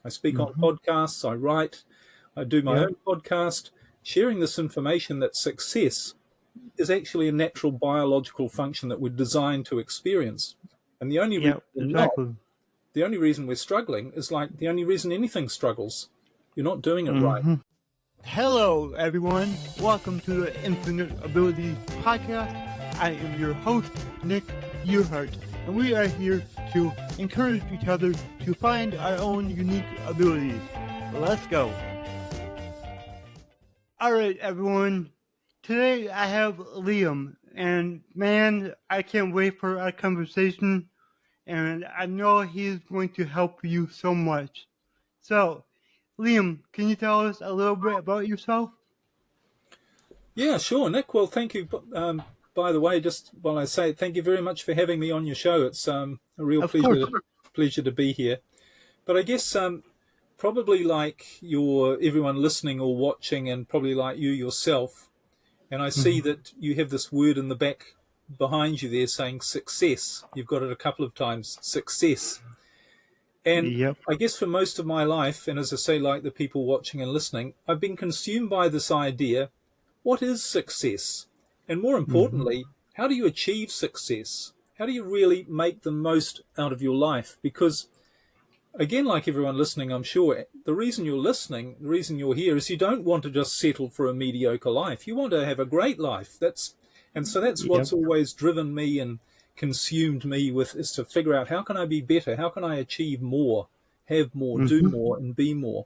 I speak on podcasts, I write, I do my own podcast, sharing this information that success is actually a natural biological function that we're designed to experience. And the only reason we're not, the only reason we're struggling is like the only reason anything struggles. You're not doing it right. Hello, everyone. Welcome to the Infinite Abilities Podcast. I am your host, Nick Yerhart, and we are here to encourage each other to find our own unique abilities. Let's go. All right, everyone. Today I have Liam, and man, I can't wait for our conversation, and I know he's going to help you so much. So, Liam, can you tell us a little bit about yourself? Yeah, sure, Nick. Well, thank you. By the way, just while I say it, thank you very much for having me on your show. It's a real pleasure to be here. But I guess probably like everyone listening or watching, and probably like you yourself, and I see that you have this word in the back behind you there saying success. You've got it a couple of times, success. And I guess for most of my life, and as I say, like the people watching and listening, I've been consumed by this idea, what is success? And more importantly, how do you achieve success? How do you really make the most out of your life? Because, again, like everyone listening, I'm sure, the reason you're listening, the reason you're here is you don't want to just settle for a mediocre life. You want to have a great life. That's what's always driven me and consumed me with, is to figure out how can I be better? How can I achieve more, have more, do more, and be more?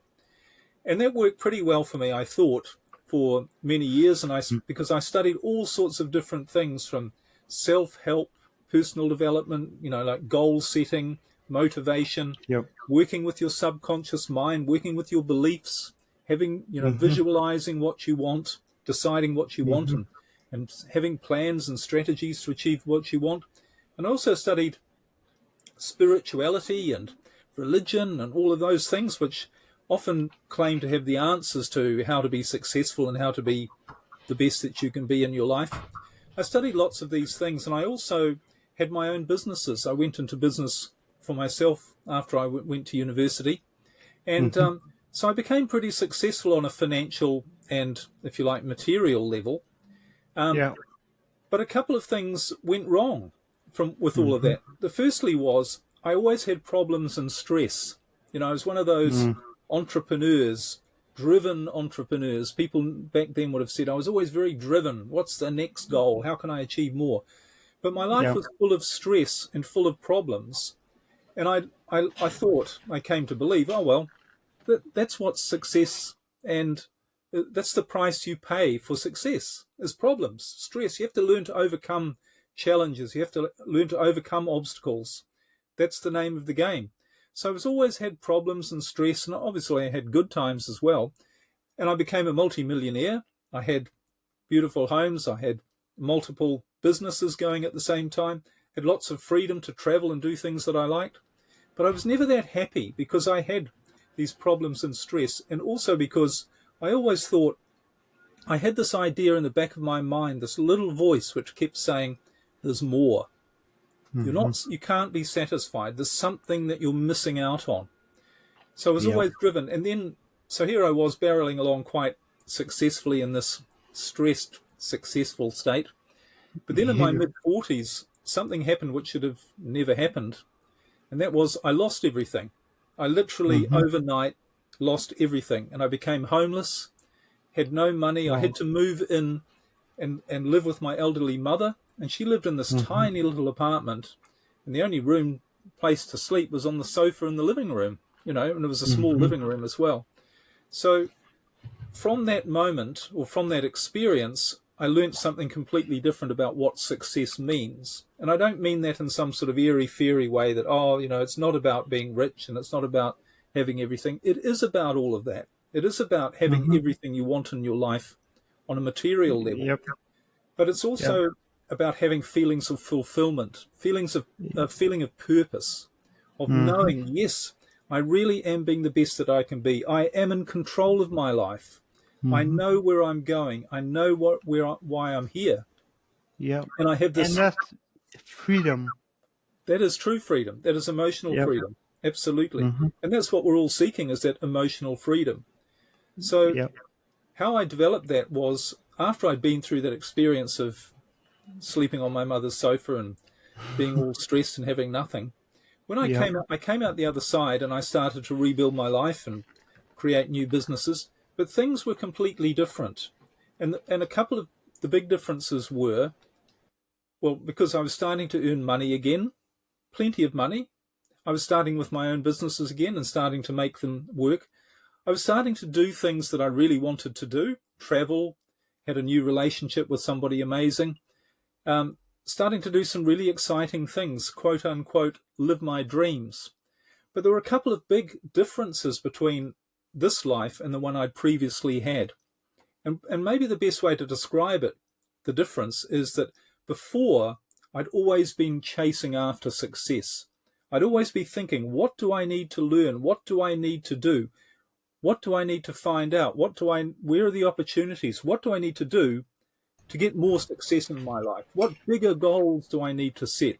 And that worked pretty well for me, I thought, for many years. And because I studied all sorts of different things, from self-help, personal development, like goal setting, motivation, working with your subconscious mind, working with your beliefs, having, visualizing what you want, deciding what you want, and having plans and strategies to achieve what you want. And I also studied spirituality and religion and all of those things, which often claim to have the answers to how to be successful and how to be the best that you can be in your life. I studied lots of these things, and I also had my own businesses. I went into business for myself after I went to university. And so I became pretty successful on a financial and, if you like, material level. But a couple of things went wrong with all of that. The firstly was I always had problems and stress. I was one of those entrepreneurs, driven entrepreneurs. People back then would have said I was always very driven. What's the next goal? How can I achieve more? But my life was full of stress and full of problems. And I thought, I came to believe, that's what success, and that's the price you pay for success, is problems, stress. You have to learn to overcome challenges. You have to learn to overcome obstacles. That's the name of the game. So I've always had problems and stress, and obviously I had good times as well. And I became a multimillionaire. I had beautiful homes. I had multiple businesses going at the same time. Had lots of freedom to travel and do things that I liked. But I was never that happy because I had these problems and stress, and also because I always thought I had this idea in the back of my mind, this little voice which kept saying, there's more. You can't be satisfied. There's something that you're missing out on. So I was always driven. And then, so here I was barreling along quite successfully in this stressed, successful state. But then in my mid-40s, something happened which should have never happened. And that was I lost everything. I literally overnight lost everything. And I became homeless, had no money. I had to move in and live with my elderly mother. And she lived in this tiny little apartment. And the only place to sleep was on the sofa in the living room, and it was a small living room as well. So from that moment, or from that experience, I learned something completely different about what success means. And I don't mean that in some sort of airy-fairy way that, it's not about being rich and it's not about having everything. It is about all of that. It is about having everything you want in your life on a material level. But it's also about having feelings of fulfillment, a feeling of purpose, of knowing, yes, I really am being the best that I can be. I am in control of my life. I know where I'm going. I know why I'm here. And I have this. And that's freedom. That is true freedom. That is emotional freedom. Absolutely. Mm-hmm. And that's what we're all seeking, is that emotional freedom. So Yep. how I developed that was after I'd been through that experience of sleeping on my mother's sofa and being all stressed and having nothing. When Yep. I came out the other side and I started to rebuild my life and create new businesses, but things were completely different. And a couple of the big differences were, well, because I was starting to earn money again, plenty of money. I was starting with my own businesses again and starting to make them work. I was starting to do things that I really wanted to do, travel, had a new relationship with somebody amazing, starting to do some really exciting things, quote unquote, live my dreams. But there were a couple of big differences between this life and the one I'd previously had. And maybe the best way to describe it, the difference, is that before I'd always been chasing after success. I'd always be thinking, what do I need to learn? What do I need to do? What do I need to find out? Where are the opportunities? What do I need to do to get more success in my life? What bigger goals do I need to set?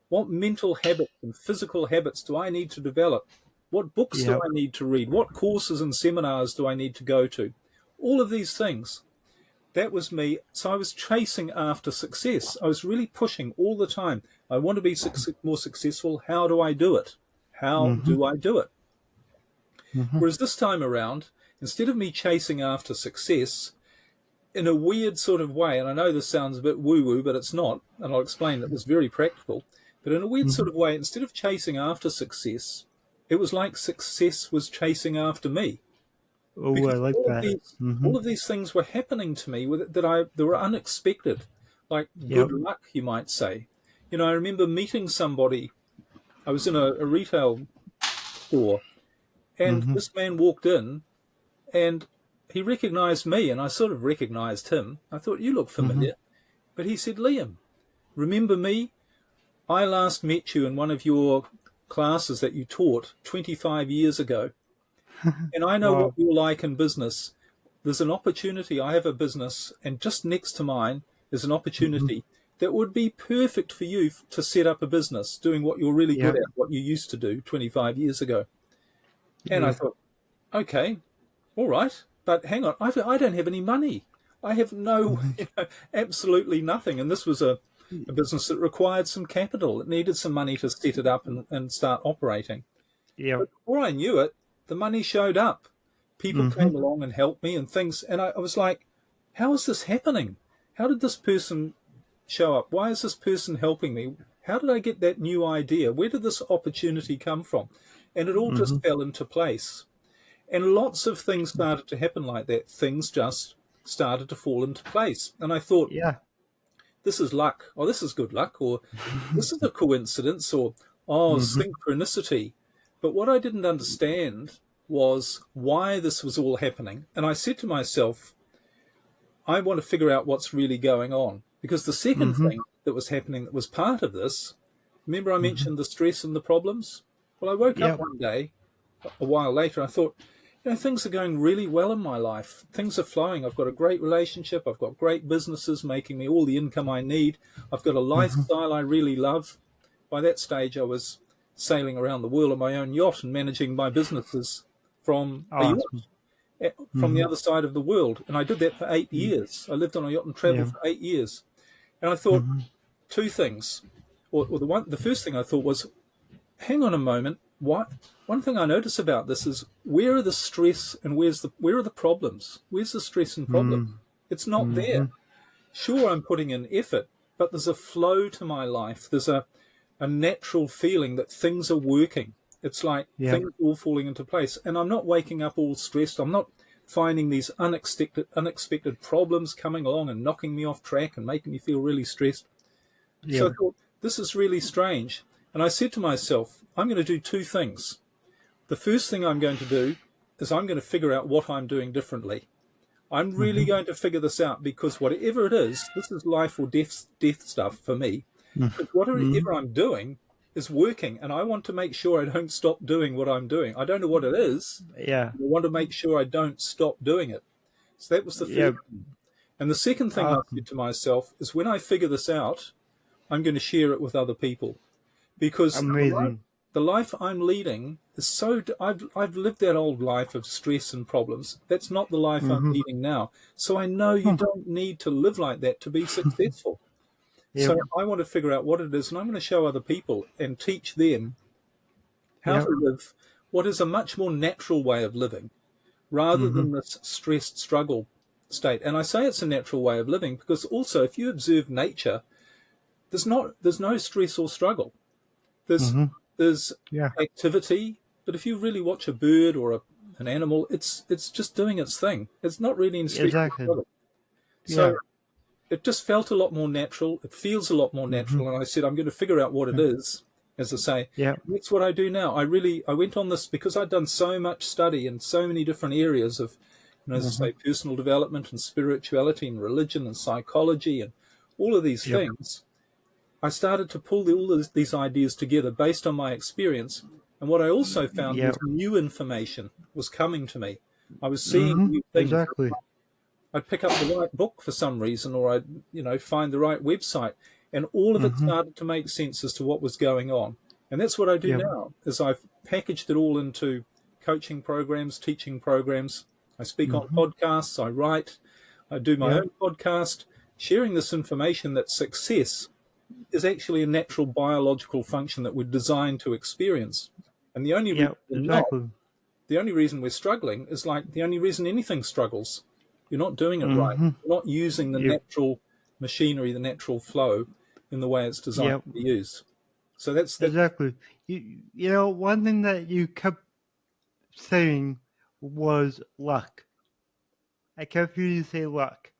What mental habits and physical habits do I need to develop? What books do Yep. I need to read? What courses and seminars do I need to go to? All of these things. That was me. So I was chasing after success. I was really pushing all the time. I want to be more successful. How do I do it? How Mm-hmm. do I do it? Mm-hmm. Whereas this time around, instead of me chasing after success, in a weird sort of way, and I know this sounds a bit woo-woo, but it's not, and I'll explain, it was very practical, but in a weird Mm-hmm. sort of way, instead of chasing after success, it was like success was chasing after me. Oh, I Because like that. Mm-hmm. all of these things were happening to me that were unexpected, like good Yep. luck, you might say. You know, I remember meeting somebody. I was in a retail store, and Mm-hmm. this man walked in, and he recognized me, and I sort of recognized him. I thought, you look Mm-hmm. familiar. But he said, Liam, remember me? I last met you in one of your classes that you taught 25 years ago. And I know what Wow. you're like in business. There's an opportunity. I have a business, and just next to mine is an Mm-hmm. opportunity that would be perfect for you to set up a business doing what you're really good Yep. at, what you used to do 25 years ago. And I Yep. thought, okay, all right, but hang on, I don't have any money. I have no, absolutely nothing. And this was a business that required some capital. It needed some money to set it up and start operating. Yep. But before I knew it, the money showed up. People Mm-hmm. came along and helped me and things. And I was like, how is this happening? How did this person show up? Why is this person helping me? How did I get that new idea? Where did this opportunity come from? And it all Mm-hmm. just fell into place. And lots of things started to happen like that. Things just started to fall into place. And I thought, Yeah. this is luck, or this is good luck, or this is a coincidence, or oh, Mm-hmm. synchronicity. But what I didn't understand was why this was all happening. And I said to myself, I want to figure out what's really going on. Because the second Mm-hmm. thing that was happening that was part of this, remember I Mm-hmm. mentioned the stress and the problems? Well, I woke up Yep. one day, a while later, I thought, things are going really well in my life. Things are flowing. I've got a great relationship. I've got great businesses making me all the income I need. I've got a Mm-hmm. lifestyle I really love. By that stage, I was sailing around the world on my own yacht and managing my businesses from a Awesome. yacht from the Mm-hmm. other side of the world. And I did that for 8 years. I lived on a yacht and traveled Yeah. for 8 years. And I thought Mm-hmm. two things. Or the first thing I thought was, hang on a moment. What? One thing I notice about this is where are the stress and where are the problems? Where's the stress and problems? It's not Mm-hmm. there. Sure, I'm putting in effort, but there's a flow to my life. There's a natural feeling that things are working. It's like Yep. things are all falling into place, and I'm not waking up all stressed. I'm not finding these unexpected problems coming along and knocking me off track and making me feel really stressed. So Yep. I thought, this is really strange. And I said to myself, I'm going to do two things. The first thing I'm going to do is I'm going to figure out what I'm doing differently. I'm really Mm-hmm. going to figure this out because whatever it is, this is life or death stuff for me. But Mm-hmm. whatever I'm doing is working, and I want to make sure I don't stop doing what I'm doing. I don't know what it is, Yeah. but I want to make sure I don't stop doing it. So that was the first Yep. thing. And the second thing I Awesome. said to myself is when I figure this out, I'm going to share it with other people. Because Amazing. the life I'm leading is so, I've lived that old life of stress and problems. That's not the life I'm Mm-hmm. leading now. So I know you don't need to live like that to be successful. Yep. So I want to figure out what it is, and I'm going to show other people and teach them how Yep. to live what is a much more natural way of living rather Mm-hmm. than this stressed struggle state. And I say it's a natural way of living because also if you observe nature, there's no stress or struggle. There's Mm-hmm. there's Yeah. activity, but if you really watch a bird or an animal, it's just doing its thing. It's not really in stress or Exactly. struggle. Yeah. So it just felt a lot more natural. It feels a lot more Mm-hmm. natural. And I said, I'm going to figure out what it Yeah. is, as I say. Yeah. And that's what I do now. I went on this because I'd done so much study in so many different areas of, as I Mm-hmm. say, personal development and spirituality and religion and psychology and all of these Yep. things. I started to pull all these ideas together based on my experience. And what I also found was Yep. new information was coming to me. I was seeing Mm-hmm. new things. Exactly. I'd pick up the right book for some reason, or I'd, find the right website, and all of it Mm-hmm. started to make sense as to what was going on. And that's what I do Yep. now, is I've packaged it all into coaching programs, teaching programs. I speak on Mm-hmm. podcasts, I write, I do my Yep. own podcast, sharing this information that success is actually a natural biological function that we're designed to experience. And the only reason Yep. we're not, Exactly. the only reason we're struggling is like the only reason anything struggles. You're not doing it right. Mm-hmm. You're not using the Yep. natural machinery, the natural flow in the way it's designed Yep. to be used. So that's that. Exactly. You know, one thing that you kept saying was luck. I kept hearing you say luck.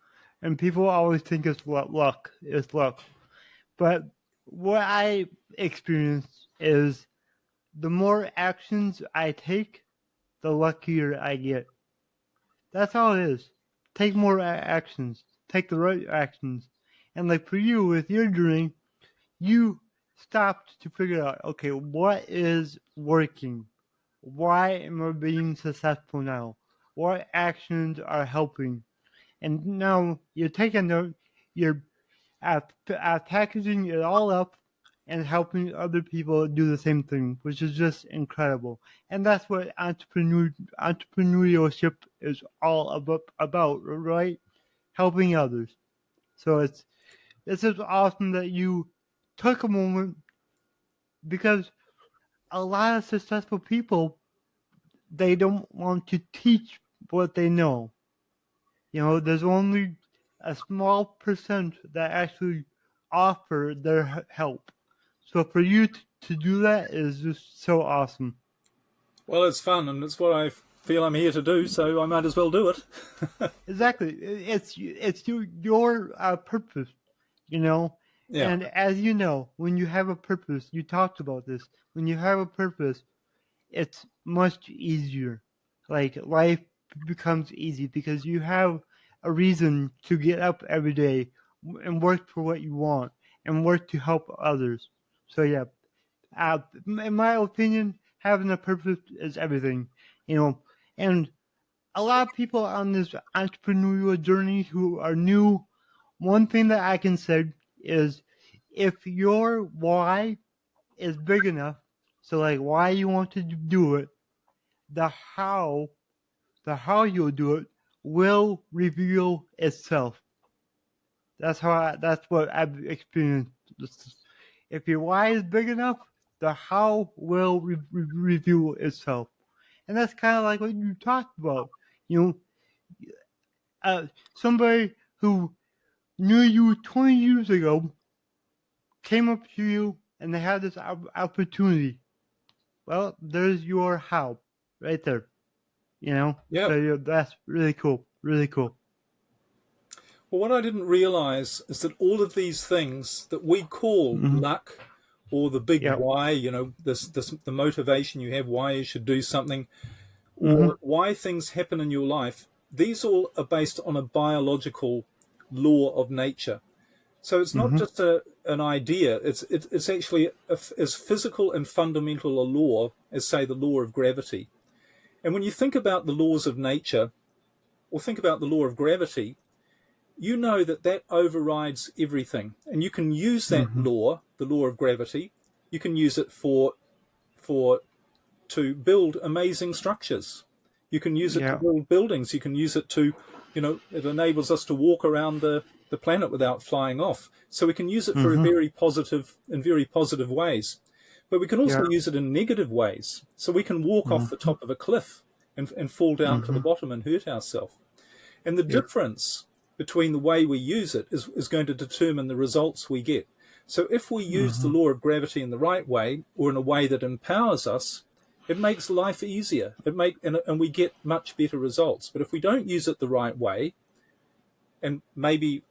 And people always think it's luck. It's luck. But what I experienced is the more actions I take, the luckier I get. That's all it is. Take more actions. Take the right actions. And like for you with your journey, you stopped to figure out, okay, what is working? Why am I being successful now? What actions are helping? And now you're taking you're packaging it all up and helping other people do the same thing, which is just incredible. And that's what entrepreneurship is all about, right? Helping others. So it's just awesome that you took a moment because a lot of successful people they don't want to teach what they know. You know, there's only a small percent that actually offer their help. So for you to do that is just so awesome. Well, it's fun, and it's what I feel I'm here to do, so I might as well do it. Exactly, it's your purpose, you know. Yeah. And as you know, when you have a purpose, you talked about this. When you have a purpose, it's much easier. Like life becomes easy because you have a reason to get up every day and work for what you want and work to help others. So yeah, in my opinion, having a purpose is everything, you know. And a lot of people on this entrepreneurial journey who are new, one thing that I can say is if your why is big enough, so like why you want to do it, the how you'll do it will reveal itself. That's what I've experienced. If your why is big enough, the how will reveal itself, and that's kind of like what you talked about. You know, somebody who knew you 20 years ago came up to you and they had this opportunity. Well, there's your how right there. You know, Yeah. so yeah, that's really cool. Really cool. Well, what I didn't realize is that all of these things that we call Mm-hmm. luck or the big Yep. why, this the motivation you have, why you should do something, Mm-hmm. or why things happen in your life, these all are based on a biological law of nature. So it's not Mm-hmm. just an idea. It's actually as physical and fundamental a law as, say, the law of gravity. And when you think about the laws of nature, or think about the law of gravity, you know that that overrides everything. And you can use that Mm-hmm. law, the law of gravity, you can use it for to build amazing structures. You can use it to Yeah. build buildings. You can use it to, it enables us to walk around the planet without flying off. So we can use it for very positive ways. But we can also Yeah. use it in negative ways. So we can walk off the top of a cliff and fall down to the bottom and hurt ourselves. And the Yep. difference between the way we use it is going to determine the results we get. So if we use the law of gravity in the right way, or in a way that empowers us, it makes life easier. And we get much better results. But if we don't use it the right way, and maybe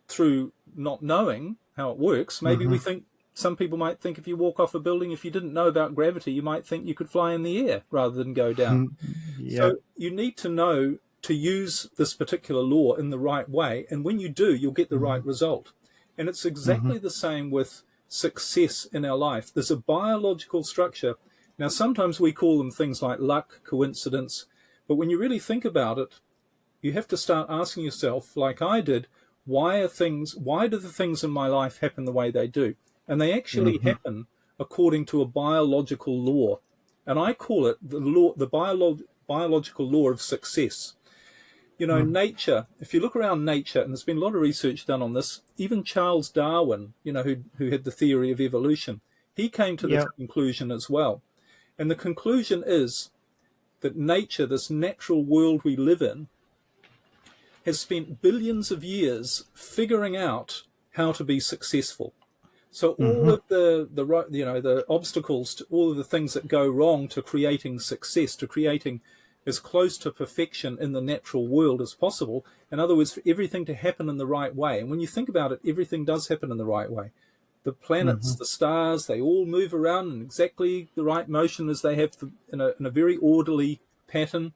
through not knowing how it works, maybe we think, some people might think, if you walk off a building, if you didn't know about gravity, you might think you could fly in the air rather than go down. Yeah. So you need to know to use this particular law in the right way. And when you do, you'll get the right result. And it's exactly the same with success in our life. There's a biological structure. Now, sometimes we call them things like luck, coincidence. But when you really think about it, you have to start asking yourself, like I did, why do the things in my life happen the way they do? And they actually happen according to a biological law. And I call it the biological law of success. Nature, if you look around nature, and there's been a lot of research done on this, even Charles Darwin, who had the theory of evolution, he came to this conclusion as well. And the conclusion is that nature, this natural world we live in, has spent billions of years figuring out how to be successful. So all of the obstacles, to all of the things that go wrong to creating success, to creating as close to perfection in the natural world as possible. In other words, for everything to happen in the right way. And when you think about it, everything does happen in the right way. The planets, the stars, they all move around in exactly the right motion as they have in a very orderly pattern.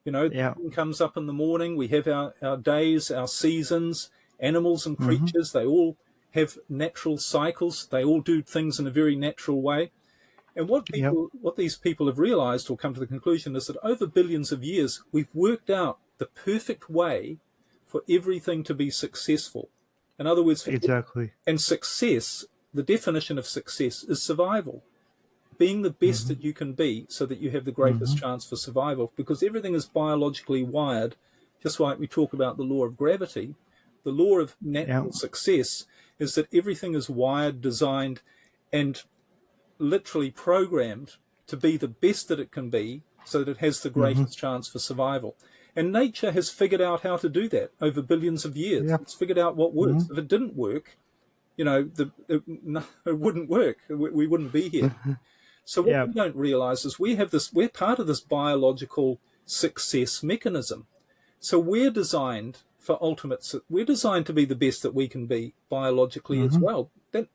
The sun comes up in the morning, we have our days, our seasons, animals and creatures, they all have natural cycles. They all do things in a very natural way. And what these people have realized, or come to the conclusion, is that over billions of years, we've worked out the perfect way for everything to be successful. In other words, Exactly. and success, the definition of success is survival. Being the best that you can be so that you have the greatest chance for survival, because everything is biologically wired, just like we talk about the law of gravity. The law of natural success is that everything is wired, designed, and literally programmed to be the best that it can be so that it has the greatest chance for survival. And nature has figured out how to do that over billions of years. It's figured out what works. If it didn't work, it wouldn't work. We wouldn't be here. So what we don't realize is we're part of this biological success mechanism. So we're designed we're designed to be the best that we can be biologically as well.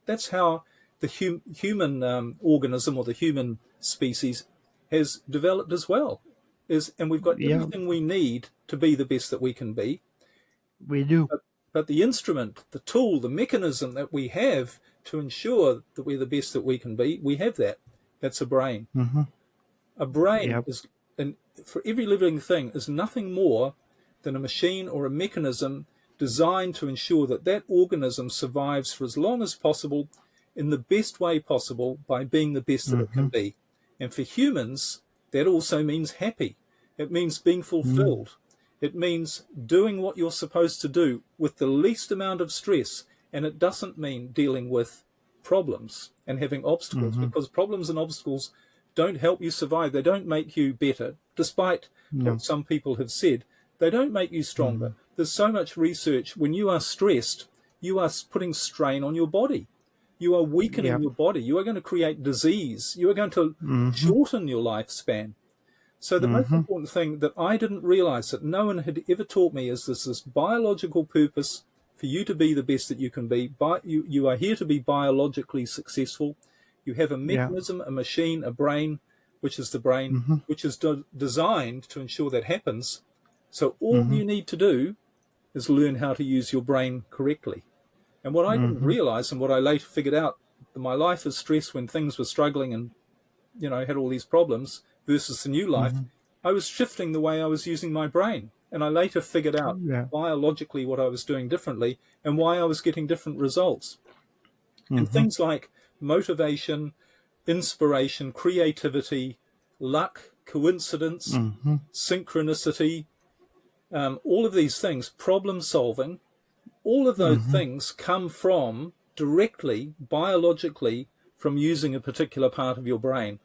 That's how the human organism, or the human species, has developed as well. And we've got everything we need to be the best that we can be. We do. But the instrument, the tool, the mechanism that we have to ensure that we're the best that we can be, we have that. That's a brain. A brain is, and for every living thing, is nothing more than a machine or a mechanism designed to ensure that that organism survives for as long as possible in the best way possible by being the best that it can be. And for humans, that also means happy. It means being fulfilled. It means doing what you're supposed to do with the least amount of stress. And it doesn't mean dealing with problems and having obstacles, because problems and obstacles don't help you survive. They don't make you better, despite what some people have said. They don't make you stronger. There's so much research. When you are stressed, you are putting strain on your body. You are weakening your body. You are going to create disease. You are going to shorten your lifespan. So the most important thing that I didn't realize, that no one had ever taught me, is this biological purpose for you to be the best that you can be. You are here to be biologically successful. You have a mechanism, a machine, a brain, which is the brain, which is designed to ensure that happens. So all you need to do is learn how to use your brain correctly. And what I didn't realize, and what I later figured out, that my life is stressed when things were struggling and, had all these problems, versus the new life, I was shifting the way I was using my brain. And I later figured out biologically what I was doing differently and why I was getting different results. And things like motivation, inspiration, creativity, luck, coincidence, synchronicity, all of these things, problem solving, all of those things come from directly, biologically, from using a particular part of your brain.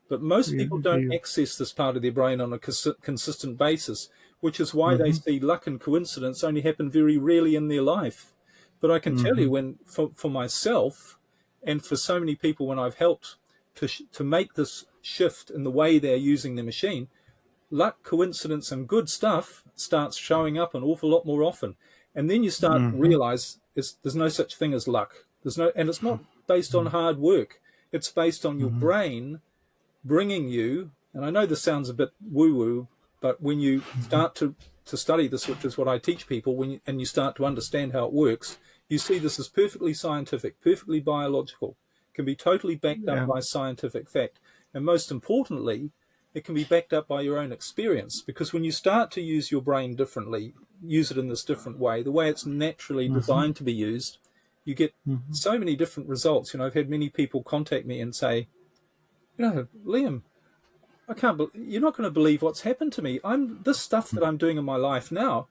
But most people don't access this part of their brain on a consistent basis, which is why they see luck and coincidence only happen very rarely in their life. But I can tell you, for myself and for so many people, when I've helped to make this shift in the way they're using the machine, luck, coincidence, and good stuff starts showing up an awful lot more often. And then you start to realize there's no such thing as luck. And it's not based on hard work. It's based on your brain bringing you, and I know this sounds a bit woo-woo, but when you start to study this, which is what I teach people, and you start to understand how it works, you see this as perfectly scientific, perfectly biological, can be totally backed up by scientific fact. And most importantly, it can be backed up by your own experience, because when you start to use your brain differently, use it in this different way, the way it's naturally designed to be used, you get so many different results. I've had many people contact me and say, Liam, you're not going to believe what's happened to me. This stuff that I'm doing in my life now,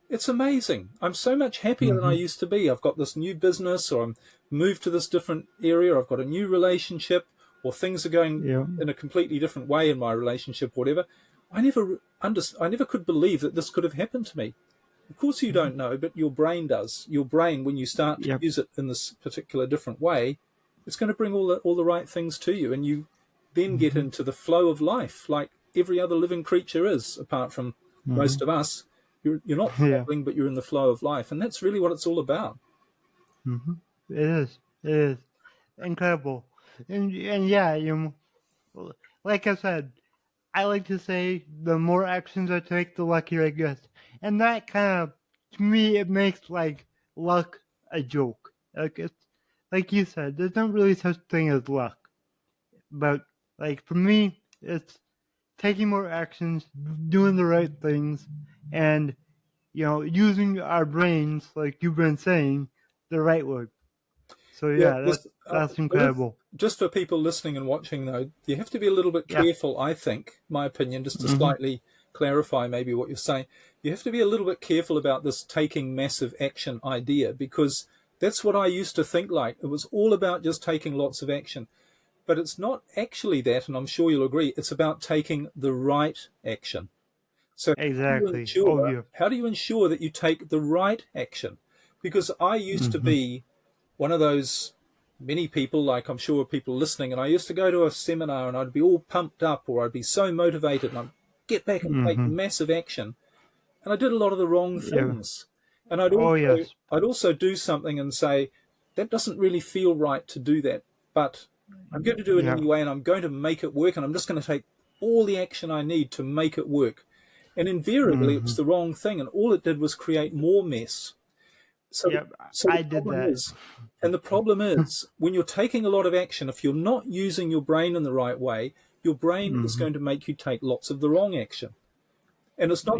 it's amazing. I'm so much happier than I used to be. I've got this new business, or I'm moved to this different area, I've got a new relationship, or things are going in a completely different way in my relationship, whatever. I never could believe that this could have happened to me. Of course you don't know, but your brain does. Your brain, when you start to use it in this particular different way, it's going to bring all the right things to you, and you then get into the flow of life, like every other living creature is, apart from most of us. You're not traveling, but you're in the flow of life, and that's really what it's all about. It is incredible, and like I said, I like to say the more actions I take, the luckier I get, and that kind of, to me, it makes like luck a joke. Like it's like you said, there's not really such thing as luck, but like for me, it's taking more actions, doing the right things, and using our brains, like you've been saying, the right way. So that's incredible. Just for people listening and watching, though, you have to be a little bit careful, I think, my opinion, just to slightly clarify maybe what you're saying. You have to be a little bit careful about this taking massive action idea, because that's what I used to think like. It was all about just taking lots of action. But it's not actually that, and I'm sure you'll agree, it's about taking the right action. So exactly. How do you ensure that you take the right action? Because I used to be one of those many people, like I'm sure people listening, and I used to go to a seminar and I'd be all pumped up, or I'd be so motivated, and I'd get back and take massive action. And I did a lot of the wrong things. And I'd also do something and say, that doesn't really feel right to do that, but I'm going to do it anyway, and I'm going to make it work, and I'm just going to take all the action I need to make it work. And invariably, it was the wrong thing, and all it did was create more mess. So I did that. And the problem is, when you're taking a lot of action, if you're not using your brain in the right way, your brain is going to make you take lots of the wrong action. And it's not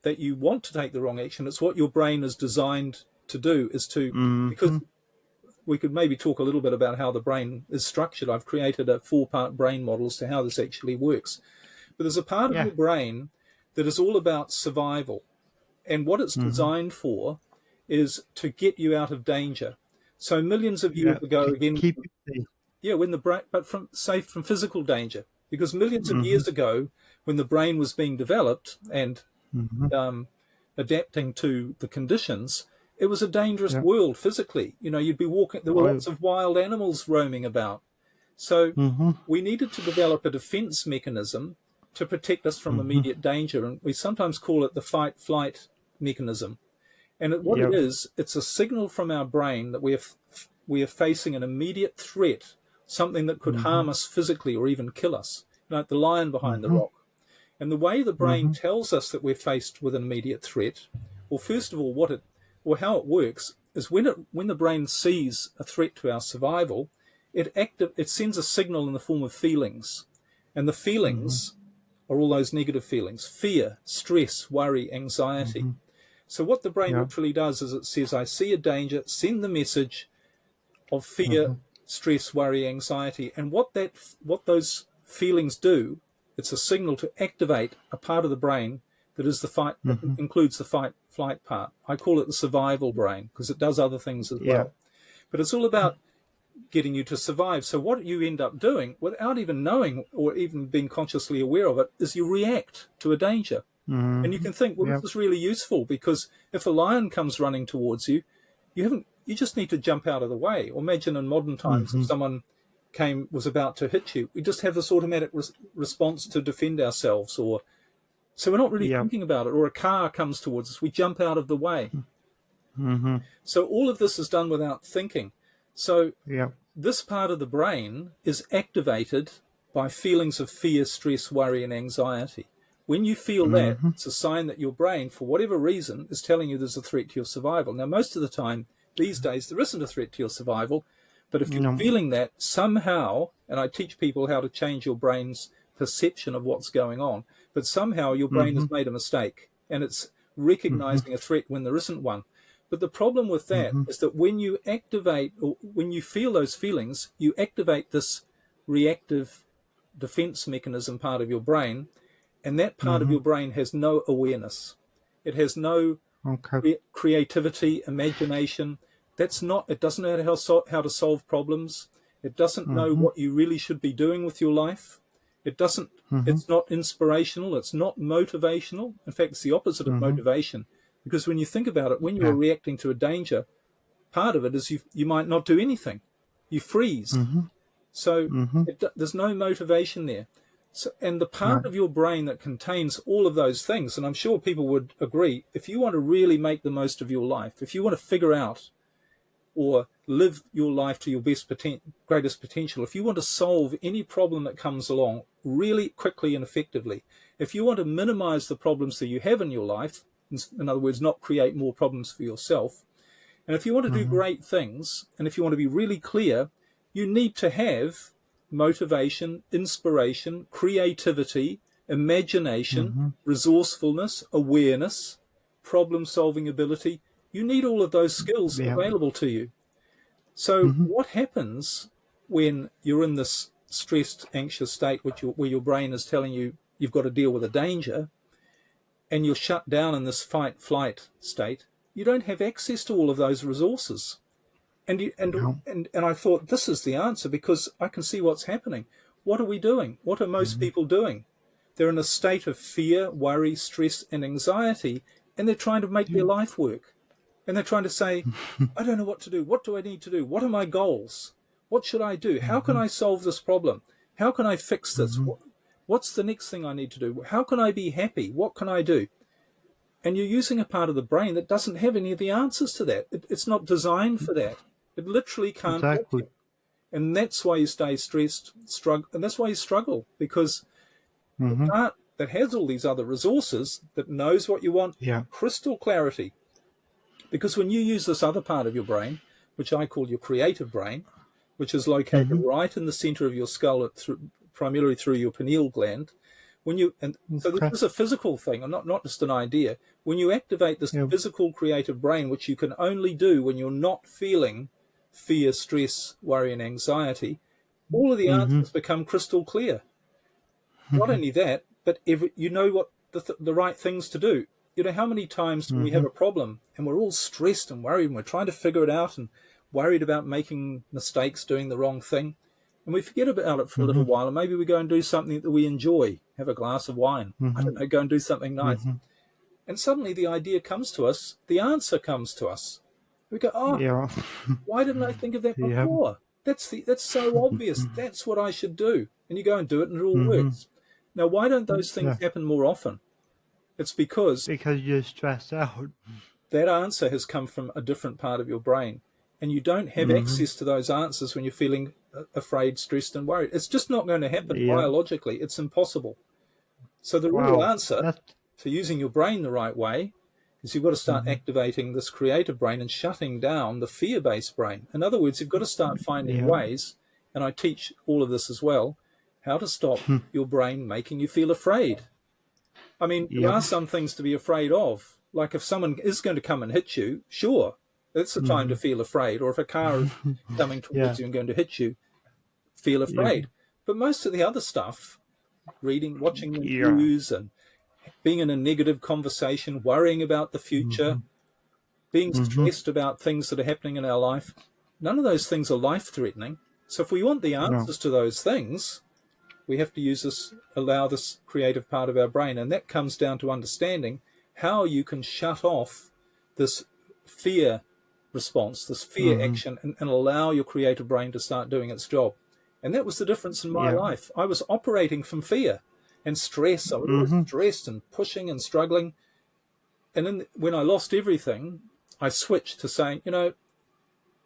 that you want to take the wrong action, it's what your brain is designed to do, is to, because we could maybe talk a little bit about how the brain is structured. I've created a 4-part brain model as to how this actually works. But there's a part of your brain that is all about survival. And what it's designed for is to get you out of danger. So millions of years ago, again, keep it safe. when the brain, but safe from physical danger, because millions of years ago, when the brain was being developed and adapting to the conditions, it was a dangerous world physically. You'd be walking, there were lots of wild animals roaming about. So we needed to develop a defense mechanism to protect us from immediate danger. And we sometimes call it the fight-flight mechanism. And what it is, it's a signal from our brain that we are facing an immediate threat, something that could harm us physically or even kill us, like the lion behind the rock. And the way the brain tells us that we're faced with an immediate threat, well, first of all, how it works is when the brain sees a threat to our survival, it sends a signal in the form of feelings. And the feelings are all those negative feelings: fear, stress, worry, anxiety. So what the brain literally does is it says, I see a danger, send the message of fear, stress, worry, anxiety. And what those feelings do, it's a signal to activate a part of the brain that is the fight, that includes the fight flight part. I call it the survival brain because it does other things as Yeah. well. But it's all about getting you to survive. So what you end up doing, without even knowing or even being consciously aware of it, is you react to a danger. And you can think, well, Yep. this is really useful because if a lion comes running towards you, you just need to jump out of the way. Or imagine in modern times if someone was about to hit you, we just have this automatic response to defend ourselves. Or so we're not really Yep. thinking about it. Or a car comes towards us, we jump out of the way. Mm-hmm. So all of this is done without thinking. So Yep. this part of the brain is activated by feelings of fear, stress, worry, and anxiety. When you feel that, it's a sign that your brain, for whatever reason, is telling you there's a threat to your survival. Now, most of the time, these days, there isn't a threat to your survival. But if you're No. feeling that somehow, and I teach people how to change your brain's perception of what's going on, but somehow your brain has made a mistake and it's recognizing a threat when there isn't one. But the problem with that is that when you activate, or when you feel those feelings, you activate this reactive defense mechanism part of your brain, and that part of your brain has no awareness. It has no Okay. creativity, imagination. It doesn't know how to solve problems. It doesn't know what you really should be doing with your life. It's not inspirational. It's not motivational. In fact, it's the opposite of motivation. Because when you think about it, when you are Yeah. reacting to a danger, part of it is you might not do anything. You freeze. So there's no motivation there. So, and the part Right. of your brain that contains all of those things, and I'm sure people would agree, if you want to really make the most of your life, if you want to figure out or live your life to your greatest potential, if you want to solve any problem that comes along really quickly and effectively, if you want to minimize the problems that you have in your life, in other words, not create more problems for yourself, and if you want to do great things, and if you want to be really clear, you need to have motivation, inspiration, creativity, imagination, resourcefulness, awareness, problem-solving ability. You need all of those skills Yeah. available to you. So what happens when you're in this stressed, anxious state, where your brain is telling you you've got to deal with a danger, and you're shut down in this fight-flight state? You don't have access to all of those resources. No. And I thought, this is the answer, because I can see what's happening. What are we doing? What are most people doing? They're in a state of fear, worry, stress, and anxiety, and they're trying to make their life work. And they're trying to say, I don't know what to do. What do I need to do? What are my goals? What should I do? How can I solve this problem? How can I fix this? What's the next thing I need to do? How can I be happy? What can I do? And you're using a part of the brain that doesn't have any of the answers to that. It's not designed for that. It literally can't help Exactly. you. And that's why you stay stressed, and that's why you struggle, because the part that has all these other resources, that knows what you want, Yeah. crystal clarity. Because when you use this other part of your brain, which I call your creative brain, which is located right in the center of your skull, primarily through your pineal gland, so this Okay. is a physical thing, and not just an idea. When you activate this Yeah. physical creative brain, which you can only do when you're not feeling fear, stress, worry, and anxiety, all of the answers become crystal clear. Not only that, but you know what the right things to do. You know, how many times when we have a problem and we're all stressed and worried and we're trying to figure it out and worried about making mistakes, doing the wrong thing, and we forget about it for a little while, and maybe we go and do something that we enjoy, have a glass of wine, I don't know, go and do something nice. And suddenly the idea comes to us, the answer comes to us. We go, oh, Yeah. why didn't I think of that Yeah. before? That's so obvious. That's what I should do. And you go and do it, and it all works. Now, why don't those things Yeah. happen more often? It's because Because you're stressed out. that answer has come from a different part of your brain, and you don't have access to those answers when you're feeling afraid, stressed, and worried. It's just not going to happen Yeah. biologically. It's impossible. So the real Wow. answer That's to using your brain the right way is you've got to start activating this creative brain and shutting down the fear-based brain. In other words, you've got to start finding ways, and I teach all of this as well, how to stop your brain making you feel afraid. I mean, there Yep. are some things to be afraid of. Like if someone is going to come and hit you, sure, That's the time to Mhm. feel afraid. Or if a car is coming Yeah. towards you and going to hit you, feel Yep. afraid. But most of the other stuff, reading, watching the Yeah. news and being in a negative conversation, worrying about the future, Mhm. being Mhm. stressed about things that are happening in our life, none of those things are life-threatening. So if we want the No. answers to those things, we have to use this, allow this creative part of our brain. And that comes down to understanding how you can shut off this fear response, this fear Mhm. action, and allow your creative brain to start doing its job. And that was the difference in my Yeah. life. I was operating from fear and stress. I was always Mhm. stressed and pushing and struggling. And then when I lost everything, I switched to saying,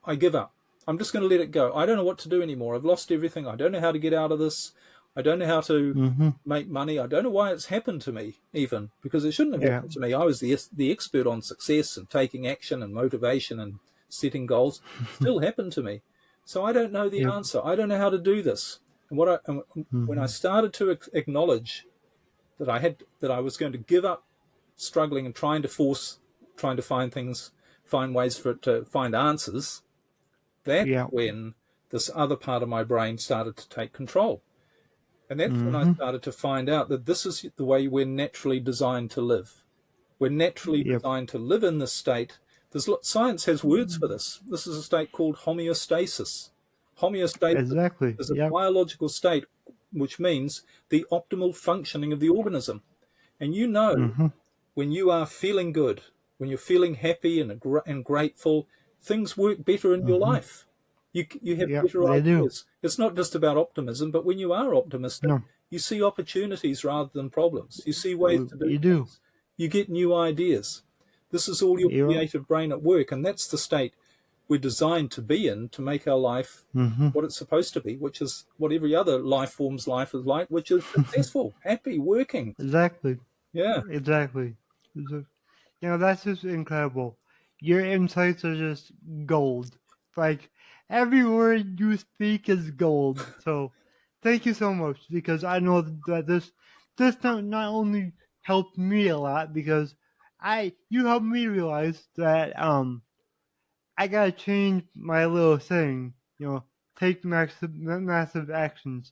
I give up. I'm just going to let it go. I don't know what to do anymore. I've lost everything. I don't know how to get out of this. I don't know how to Mhm. make money. I don't know why it's happened to me, even because it shouldn't have Yeah. happened to me. I was the expert on success and taking action and motivation and setting goals. Still happened to me. So I don't know the Yep. answer. I don't know how to do this. And when I Mhm. started to acknowledge that I was going to give up struggling and trying to find ways for it to find answers, that's Yeah. when this other part of my brain started to take control. And that's when I Mhm. started to find out that this is the way we're naturally designed to live. We're naturally Yep. designed to live in this state. Science has words for this. This is a state called homeostasis. Homeostasis Exactly. is a Yep. biological state, which means the optimal functioning of the organism. And Mhm. when you are feeling good, when you're feeling happy and grateful, things work better in your Mhm. life. You have Yep. better They do. ideas. It's not just about optimism, but when you are optimistic, No. you see opportunities rather than problems. You see ways to do You do. things. You get new ideas. This is all your Yep. creative brain at work, and that's the state we're designed to be in to make our life Mhm. what it's supposed to be, which is what every other life form's life is like, which is successful, happy, working. Exactly. Yeah. Exactly. So, that's just incredible. Your insights are just gold. Like every word you speak is gold. So thank you so much because I know that this not only helped me a lot because you helped me realize that I gotta change my little saying. Take massive actions.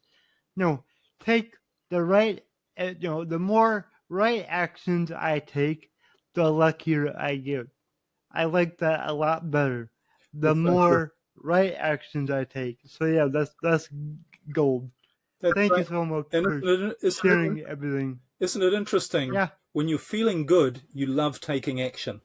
No, take the right. The more right actions I take, the luckier I get. I like that a lot better. The That's so true. more right actions I take. So yeah, that's gold. That's Thank you right. so much And for sharing everything. isn't it interesting? Yeah, When you're feeling good, you love taking action,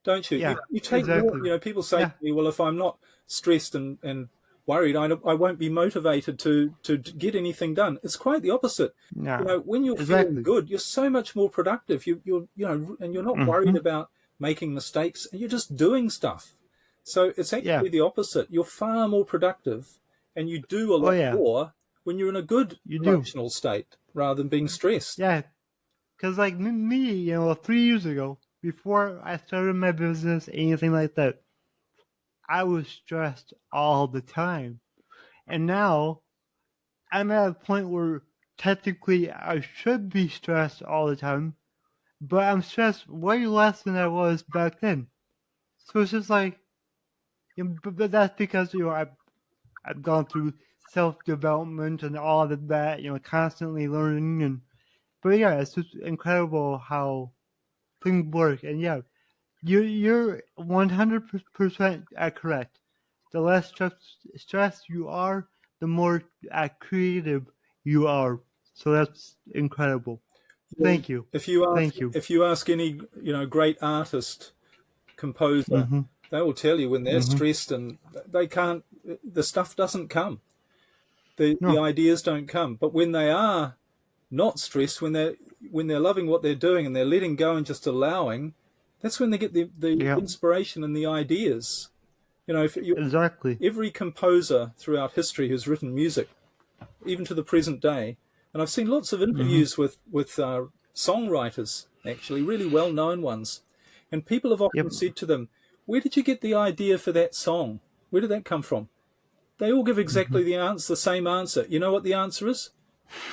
don't you? yeah, You take more. exactly. People say to Yeah, me, "Well, if I'm not stressed and worried, I won't be motivated to get anything done." It's quite the opposite. yeah, When you're feeling exactly. good, you're so much more productive. And you're not worried Mm-hmm. about making mistakes, and you're just doing stuff. So it's Yeah. actually the opposite. You're far more productive, and you do a Oh lot yeah, more when you're in a good you do. emotional state rather than being stressed. Yeah, cause like me, 3 years ago, before I started my business, anything like that, I was stressed all the time. And now I'm at a point where technically I should be stressed all the time, but I'm stressed way less than I was back then. So it's just like, but that's because I've gone through self development and all of that, constantly learning and. But yeah, it's just incredible how things work. And yeah, you're 100% correct. The less stressed you are, the more creative you are. So that's incredible. Yeah. Thank you. If you ask Thank you. if you ask any great artist, composer, Mm-hmm. they will tell you when they're Mm-hmm. stressed and they can't, the stuff doesn't come, the No. ideas don't come. But when they are not stressed, when they're loving what they're doing and they're letting go and just allowing, that's when they get the Yeah. inspiration and the ideas. If Exactly. every composer throughout history who's written music, even to the present day, and I've seen lots of Mm-hmm. interviews with songwriters, actually really well known ones, and people have often Yep. said to them, "Where did you get the idea for that song? Where did that come from?" They all give Mm-hmm. exactly the same answer. You know what the answer is?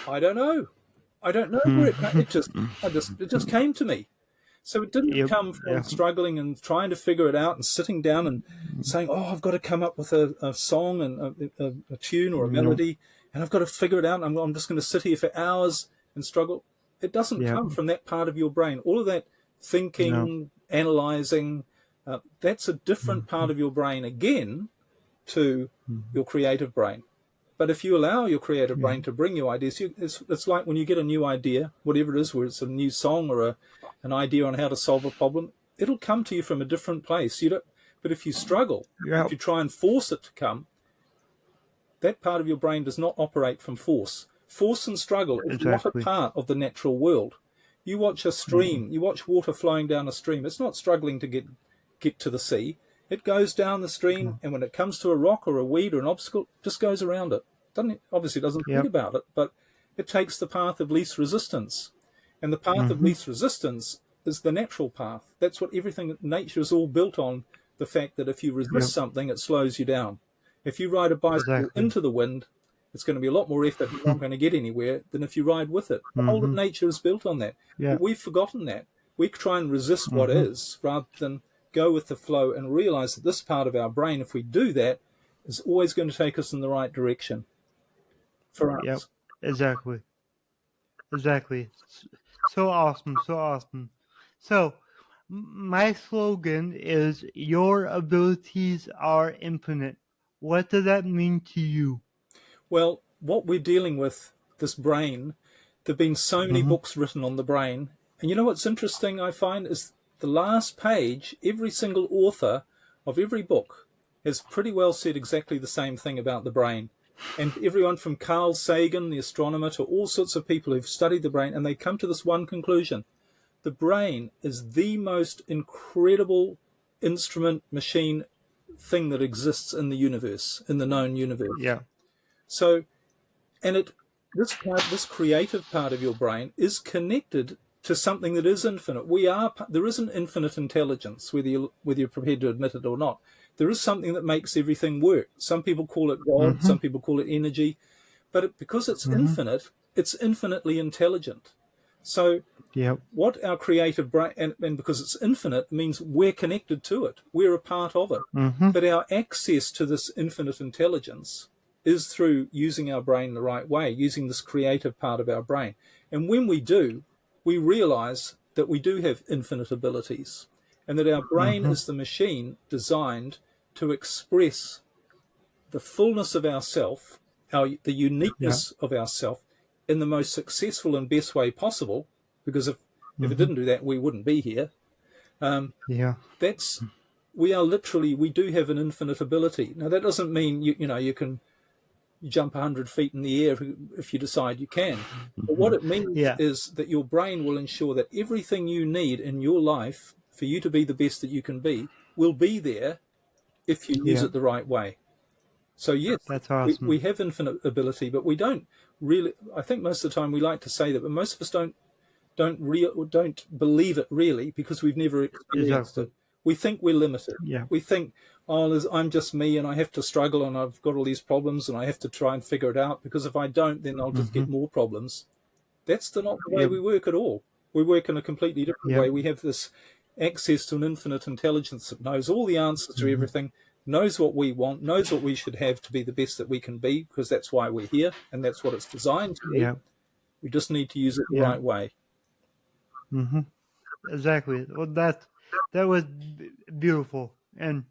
I don't know. I don't know where it came. It just came to me. So it didn't Yep. come from Yeah. struggling and trying to figure it out and sitting down and saying, oh, I've got to come up with a song and a tune or a No. melody, and I've got to figure it out. And I'm just going to sit here for hours and struggle. It doesn't Yep. come from that part of your brain. All of that No. thinking, analyzing, that's a different part of your brain again to your creative brain. But if you allow your creative brain to bring you ideas, it's like when you get a new idea, whatever it is, whether it's a new song or an idea on how to solve a problem, it'll come to you from a different place. But if you struggle, if Yep. you try and force it to come, that part of your brain does not operate from force. Force and struggle is not a Exactly. part of the natural world. You watch a stream, you watch water flowing down a stream. It's not struggling to get to the sea. It goes down the stream, and when it comes to a rock or a weed or an obstacle, it just goes around it. Obviously doesn't think Yep. about it, but it takes the path of least resistance. And the path of least resistance is the natural path. That's what everything, nature is all built on, the fact that if you resist something, it slows you down. If you ride a bicycle Exactly. into the wind, it's going to be a lot more effort and you're not going to get anywhere than if you ride with it. The whole of nature is built on that. Yeah. But we've forgotten that. We try and resist what is rather than go with the flow and realize that this part of our brain, if we do that, is always going to take us in the right direction for Yep. us. Exactly. Exactly. So awesome. So awesome. So, my slogan is your abilities are infinite. What does that mean to you? Well, what we're dealing with, this brain, there have been so many books written on the brain. And you know what's interesting, I find, is the last page, every single author of every book has pretty well said exactly the same thing about the brain. And everyone from Carl Sagan, the astronomer, to all sorts of people who've studied the brain, and they come to this one conclusion. The brain is the most incredible instrument, machine, thing that exists in the universe, in the known universe. Yeah. So, and this creative part of your brain is connected to something that is infinite. There is an infinite intelligence, whether you're prepared to admit it or not. There is something that makes everything work. Some people call it God, some people call it energy, but because it's infinite, it's infinitely intelligent. So Yep. what our creative brain, and because it's infinite, means we're connected to it. We're a part of it. But our access to this infinite intelligence is through using our brain the right way, using this creative part of our brain. And when we do, we realize that we do have infinite abilities and that our brain is the machine designed to express the fullness of ourself, the uniqueness of ourself in the most successful and best way possible, because if it didn't do that, we wouldn't be here. Yeah. We do have an infinite ability. Now, that doesn't mean you can jump 100 feet in the air if you decide you can. But what it means Yeah. is that your brain will ensure that everything you need in your life for you to be the best that you can be will be there if you use Yeah. it the right way. So yes, That's we awesome. have infinite ability, but we don't really. I think most of the time we like to say that, but most of us don't believe it really because we've never experienced Exactly. it. We think we're limited. Yeah. We think, oh, I'm just me and I have to struggle and I've got all these problems and I have to try and figure it out because if I don't, then I'll just get more problems. That's not the way Yep. we work at all. We work in a completely different Yep. way. We have this access to an infinite intelligence that knows all the answers to everything, knows what we want, knows what we should have to be the best that we can be, because that's why we're here and that's what it's designed to be. Yeah. We just need to use it the Yeah. right way. Exactly. Well, that was beautiful and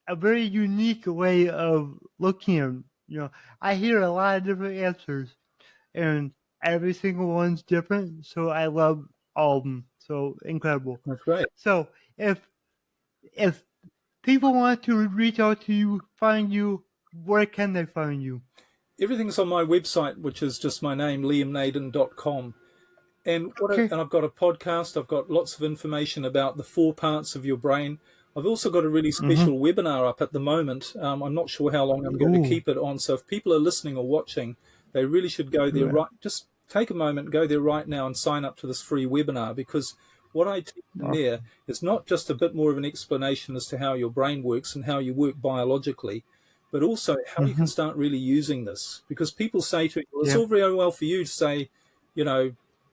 a very unique way of looking at. I hear a lot of different answers, and every single one's different. So I love all of them. So incredible. That's great. So if people want to reach out to you, find you, where can they find you? Everything's on my website, which is just my name, liamnaden.com. And Okay. and I've got a podcast. I've got lots of information about the 4 parts of your brain. I've also got a really special webinar up at the moment. I'm not sure how long I'm going to keep it on. So if people are listening or watching, they really should go there. Yeah. Just take a moment, go there right now and sign up to this free webinar, because what I teach in there is not just a bit more of an explanation as to how your brain works and how you work biologically, but also how you can start really using this. Because people say to me, well, it's all very well for you to say, you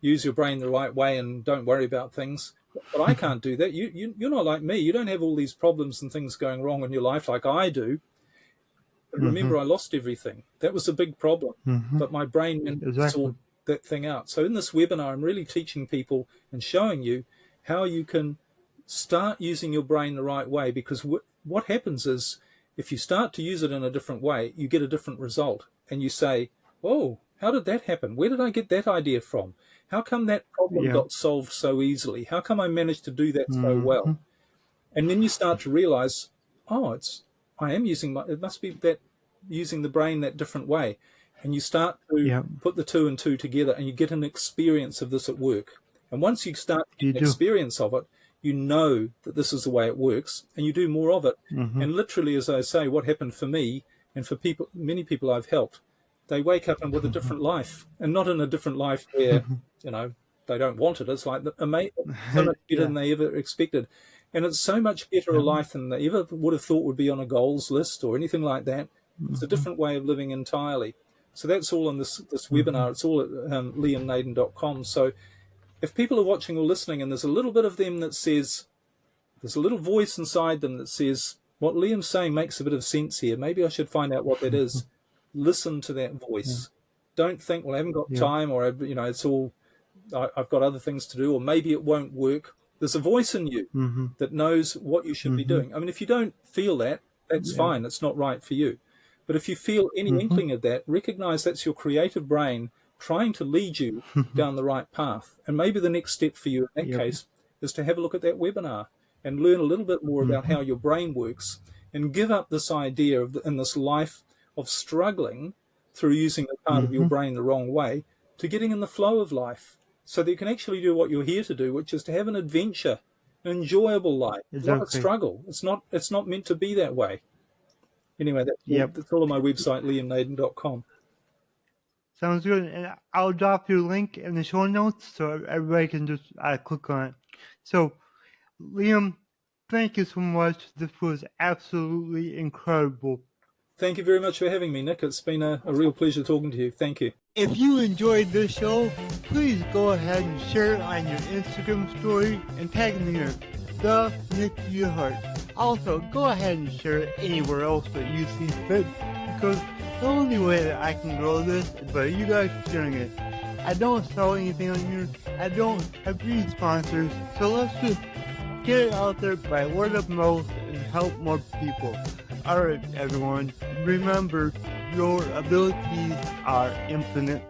use your brain the right way and don't worry about things. But I can't do that. You're not like me. You don't have all these problems and things going wrong in your life like I do. But remember, I lost everything. That was a big problem. But my brain managed to sort that thing out. So in this webinar, I'm really teaching people and showing you how you can start using your brain the right way, because what happens is if you start to use it in a different way, you get a different result. And you say, oh, how did that happen? Where did I get that idea from? How come that problem got solved so easily? How come I managed to do that so well? And then you start to realize, oh, I am using it must be that using the brain that different way. And you start to put the two and two together, and you get an experience of this at work. And once you start to get an experience of it, you know that this is the way it works, and you do more of it. And literally, as I say, what happened for me and for many people I've helped, they wake up and with a different life, and not in a different life where, they don't want it. It's like so much better than they ever expected. And it's so much better a life than they ever would have thought would be on a goals list or anything like that. It's a different way of living entirely. So that's all in this webinar. It's all at liamnaden.com. So if people are watching or listening and there's a little bit of them that says, there's a little voice inside them that says, what Liam's saying makes a bit of sense here. Maybe I should find out what that is. Listen to that voice. Don't think, well, I haven't got time, or, it's all, I've got other things to do, or maybe it won't work. There's a voice in you that knows what you should be doing. I mean, if you don't feel that, that's fine. It's not right for you. But if you feel any inkling of that, recognize that's your creative brain trying to lead you down the right path. And maybe the next step for you in that case is to have a look at that webinar and learn a little bit more about how your brain works, and give up this idea of in this life of struggling through using a part of your brain the wrong way, to getting in the flow of life so that you can actually do what you're here to do, which is to have an adventure, an enjoyable life, not a struggle. It's not meant to be that way. Anyway, that's all on my website, liamnaden.com. Sounds good. And I'll drop your link in the show notes so everybody can just click on it. So, Liam, thank you so much. This was absolutely incredible. Thank you very much for having me, Nick. It's been a real pleasure talking to you. Thank you. If you enjoyed this show, please go ahead and share it on your Instagram story and tag me in the Nick Yerhart. Also, go ahead and share it anywhere else that you see fit, because the only way that I can grow this is by you guys sharing it. I don't sell anything on here. I don't have any sponsors, so let's just get it out there by word of mouth and help more people. Alright, everyone, remember, your abilities are infinite.